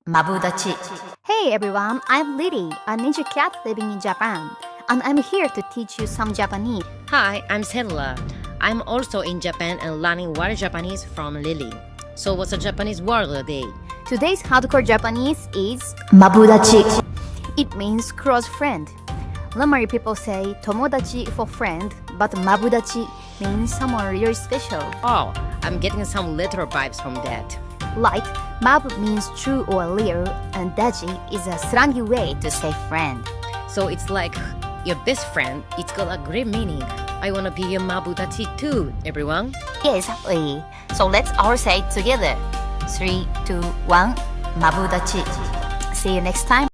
Mabudachi. Hey everyone, I'm Lily, a ninja cat living in Japan, and I'm here to teach you some Japanese. Hi, I'm Stella. I'm also in Japan and learning wild Japanese from Lily. So what's a Japanese word today? Today's hardcore Japanese is Mabudachi. it means close friend. Normally people say tomodachi for friend, but mabudachi means someone really special. Oh, I'm getting some literal vibes from that. Like, mabu means true or real, and dachi is a slangy way to say friend. So it's like your best friend. It's got a great meaning. I wanna be your Mabudachi too, everyone. Yes, exactly. So let's all say it together. 3, 2, 1. Mabudachi. See you next time.